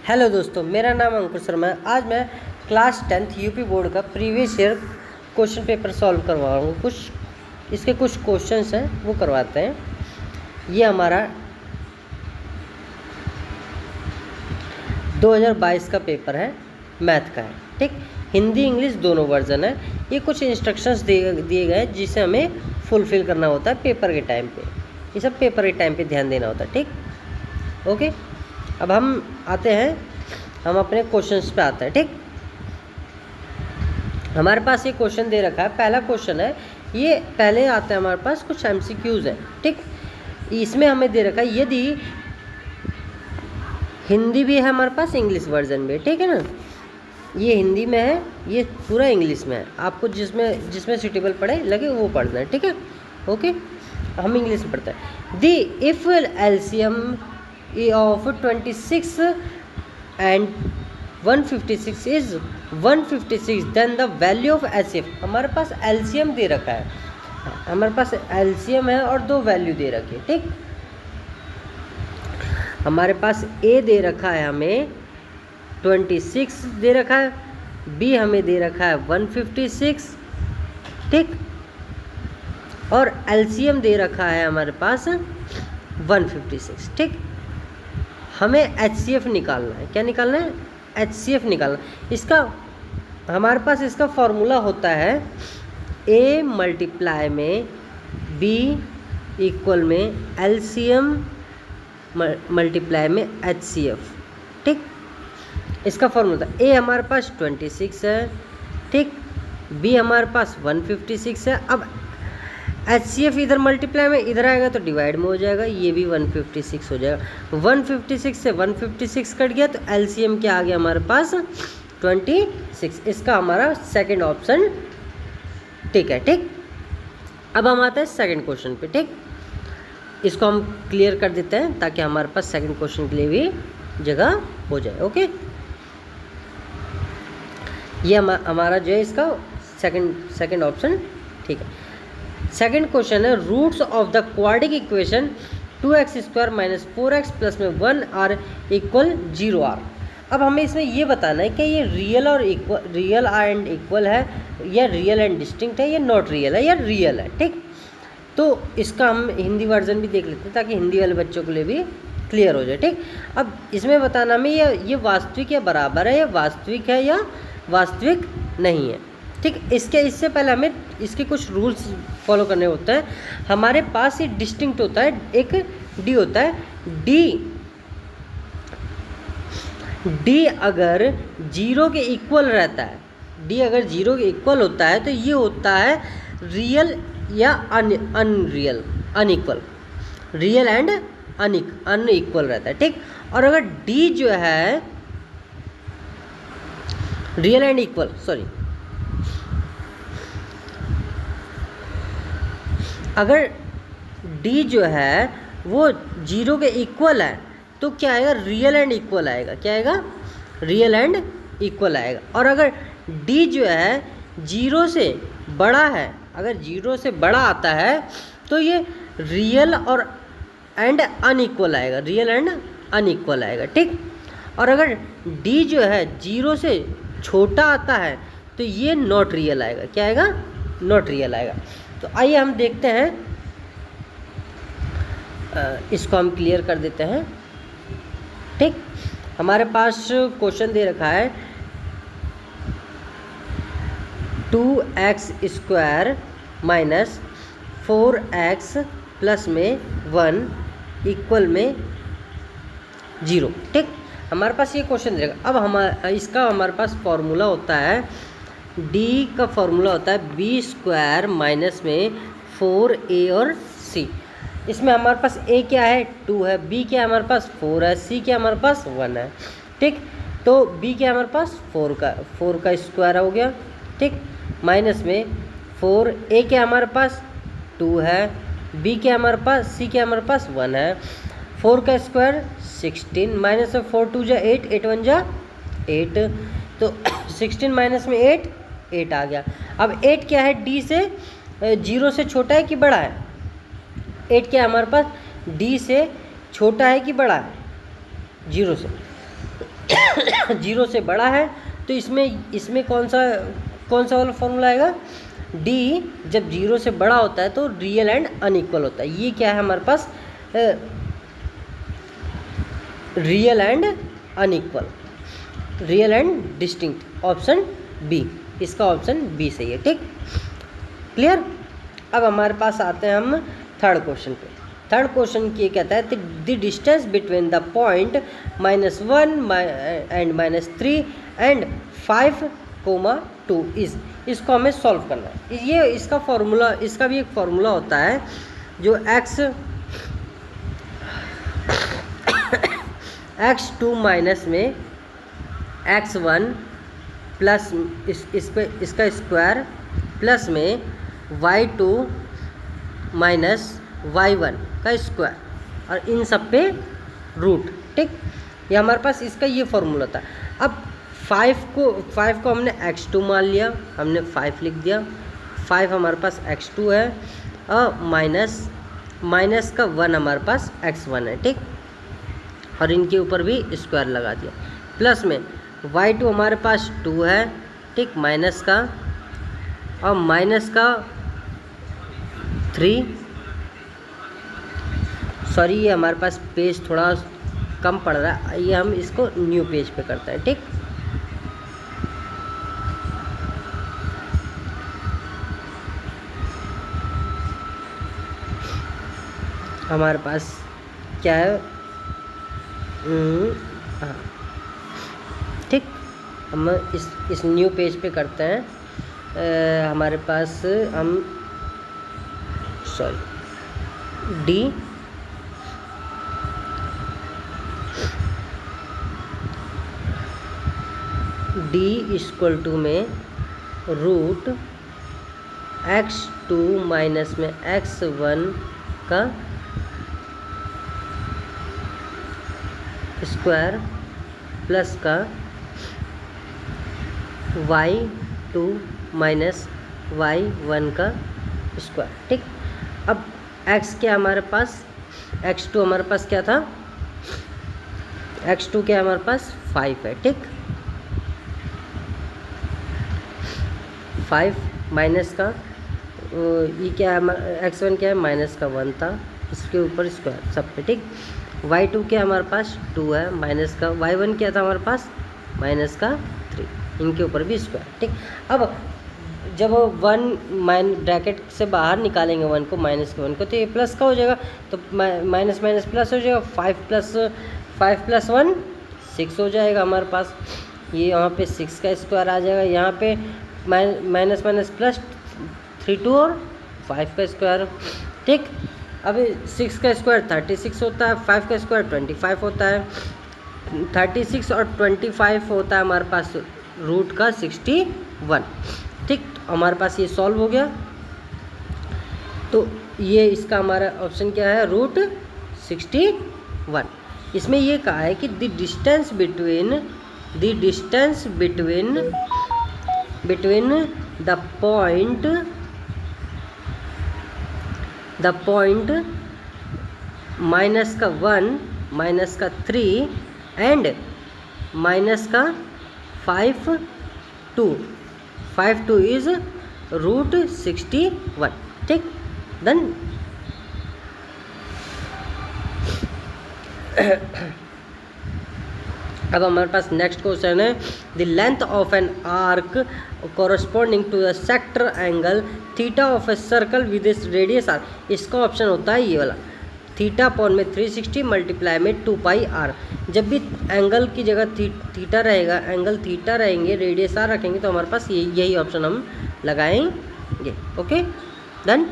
Hello दोस्तों, मेरा नाम अंकुर शर्मा है। आज मैं क्लास 10th यूपी बोर्ड का previous year question paper solve करवाऊंगा। इसके कुछ क्वेश्चंस हैं वो करवाते हैं। ये हमारा 2022 का पेपर है, मैथ का है। ठीक, हिंदी इंग्लिश दोनों वर्जन है। ये कुछ इंस्ट्रक्शंस दिए गए हैं जिसे हमें फुलफ़िल करना होता है पेपर के टाइम पे। ये सब पेपर के टाइम पे ध्यान देना होता है। ठीक, ओके। अब हम अपने क्वेश्चंस पे आते हैं। ठीक, हमारे पास ये क्वेश्चन दे रखा है। पहला क्वेश्चन है, ये पहले आता है हमारे पास कुछ MCQs है। ठीक, इसमें हमें दे रखा है यदि हिंदी भी है हमारे पास, इंग्लिश वर्जन भी है। ठीक है ना, ये हिंदी में है, ये पूरा इंग्लिश में है। आपको जिसमें सूटेबल पड़े लगे वो पढ़ना है। ठीक है, ओके। हम इंग्लिश में पढ़ते हैं। दी if LCM of 26 and 156 is 156, then the value of HCF। हमारे पास LCM दे रखा है, हमारे पास LCM है और दो वैल्यू दे रखी है। ठीक, हमारे पास A दे रखा है, हमें 26 दे रखा है, B हमें दे रखा है 156। ठीक, और LCM दे रखा है हमारे पास 156। ठीक, हमें HCF निकालना है। क्या निकालना है? HCF निकालना। इसका हमारे पास इसका फॉर्मूला होता है A मल्टीप्लाई में B इक्वल में LCM मल्टीप्लाई में HCF। ठीक, इसका फॉर्मूला A हमारे पास 26 है। ठीक, B हमारे पास 156 है। अब HCF इधर मल्टीप्लाई में इधर आएगा तो डिवाइड में हो जाएगा, ये भी 156 हो जाएगा। 156 से 156 कट गया तो LCM क्या आ गया हमारे पास? 26। इसका हमारा सेकंड ऑप्शन ठीक है। ठीक, अब हम आते हैं सेकंड क्वेश्चन पे। ठीक, इसको हम क्लियर कर देते हैं ताकि हमारे पास सेकंड क्वेश्चन के लिए भी जगह हो जाए। ओके, ये हमारा जो है इसका सेकंड ऑप्शन ठीक है। सेकंड क्वेश्चन है, roots of the quadratic equation 2x² - 4x plus में 1 आर इक्वल 0 आर। अब हमें इसमें ये बताना है कि ये रियल एंड इक्वल है, या रियल एंड डिस्टिंक्ट है, या नॉट रियल है, या रियल है। ठीक, तो इसका हम हिंदी वर्जन भी देख लेते हैं ताकि हिंदी वाले बच्चों के लिए भी क्लियर हो जाए। ठीक, अब इसमें बताना हमें ये वास्तविक या बराबर है, या वास्तविक है या वास्तविक नहीं है। ठीक, इससे पहले हमें इसके कुछ रूल्स फॉलो करने होते हैं। हमारे पास ये डिस्टिंक्ट होता है, एक डी होता है। डी अगर 0 के इक्वल रहता है, डी अगर 0 के इक्वल होता है तो ये होता है रियल या अनइक्वल, रियल एंड अनइक्वल रहता है। ठीक, और अगर डी जो है रियल एंड इक्वल, अगर D जो है वो 0 के इक्वल है तो क्या आएगा? रियल एंड इक्वल आएगा। क्या आएगा? रियल एंड इक्वल आएगा। और अगर D जो है 0 से बड़ा है, अगर 0 से बड़ा आता है तो ये रियल और एंड अनइक्वल आएगा, रियल एंड अनइक्वल आएगा। ठीक, और अगर D जो है 0 से छोटा आता है तो ये नॉट रियल आएगा। क्या आएगा? नॉट रियल आएगा। तो आइए हम देखते हैं, इसको हम क्लियर कर देते हैं। ठीक, हमारे पास क्वेश्चन दे रखा है 2x² - 4x प्लस में 1 इक्वल में 0। ठीक, हमारे पास ये क्वेश्चन दे रखा। अब इसका हमारे पास फॉर्मूला होता है, D का फॉर्मूला होता है B² माइनस में 4A और C। इसमें हमारे पास A क्या है? 2 है, B क्या है हमारे पास? 4 है, C क्या हमारे पास? 1 है। ठीक, तो B क्या है हमारे पास? 4 का स्क्वायर हो गया। ठीक, माइनस में 4A क्या हमारे पास? 2 है, B क्या हमारे पास? C क्या हमारे पास? 1 है। 4 का स्क्वायर 16, माइनस में 4 2 जा 8, 8 1 जा 8, तो 16 माइनस में 8 आ गया। अब 8 क्या है? D से 0 से छोटा है कि बड़ा है? 8 क्या है हमारे पास? D से छोटा है कि बड़ा है? 0 से। 0 से बड़ा है तो इसमें कौन सा वाला फॉर्मूला आएगा, डी जब 0 से बड़ा होता है तो रियल एंड अनइक्वल होता है। ये क्या है हमारे पास, real and unequal, real and distinct, option B, इसका ऑप्शन बी सही है। ठीक, क्लियर। अब हमारे पास आते हैं हम थर्ड क्वेश्चन पे। थर्ड क्वेश्चन ये कहता है the distance between the point -1 and -3 and 5,2 is, इसको हमें सॉल्व करना है। ये इसका फॉर्मूला, इसका भी एक फॉर्मूला होता है जो x2 माइनस में x1 प्लस इसका स्क्वायर प्लस में y2 माइनस y1 का स्क्वायर और इन सब पे रूट। ठीक, ये हमारे पास इसका ये फॉर्मूला था। अब 5 को हमने x2 मान लिया, हमने 5 लिख दिया, 5 हमारे पास x2 है और माइनस का 1 हमारे पास x1 है। ठीक, और इनके ऊपर भी स्क्वायर लगा दिया, प्लस में y2 हमारे पास 2 है। ठीक, माइनस का और माइनस का 3, सॉरी ये हमारे पास पेज थोड़ा कम पड़ रहा है, ये हम इसको न्यू पेज पे करते हैं। ठीक, हमारे पास क्या है, हाँ ठीक, हम इस न्यू पेज पे करते हैं। हमारे पास हम डी इक्वल टू में रूट x2 माइनस में x1 का स्क्वायर प्लस का y2 माइनस y1 का स्क्वायर। ठीक, अब x क्या हमारे पास, x2 हमारे पास क्या था, x2 क्या हमारे पास 5 है। ठीक, 5 माइनस का ये क्या है, x1 क्या है, माइनस का 1 था, इसके ऊपर स्क्वायर सब पे। ठीक, y2 क्या हमारे पास 2 है, माइनस का y1 क्या था हमारे पास माइनस का 3, इनके ऊपर भी स्क्वायर। ठीक, अब जब 1 ब्रैकेट से बाहर निकालेंगे 1 को, माइनस के 1 को, तो ये प्लस का हो जाएगा, तो माइनस प्लस हो जाएगा, 5 प्लस 1 6 हो जाएगा हमारे पास। ये यहाँ पे 6 का स्क्वायर आ जाएगा, यहाँ पे माइनस प्लस 3 2 और 5 का स्क्वायर। ठीक, अब 6 का स्क्वायर 36 होता है, 5 का स्क्वायर 25 होता है, 36 और 25 होता है हमारे पास रूट का 61। ठीक, हमारे पास ये सॉल्व हो गया, तो ये इसका हमारा ऑप्शन क्या है, रूट 61। इसमें ये कहा है कि the distance between the point minus का 1 माइनस का 3 एंड माइनस का 5 2 इज रूट 61। ठीक, देन अब हमारे पास नेक्स्ट क्वेश्चन है the length of an arc corresponding to the sector angle theta of a circle with इस रेडियस आर। इसका ऑप्शन होता है ये वाला, थीटा अपॉन में 360 मल्टीप्लाई में 2πr। जब भी एंगल की जगह थीटा रहेगा, एंगल थीटा रहेंगे, रेडियस आर रखेंगे, तो हमारे पास यही ऑप्शन हम लगाएंगे। Okay, done.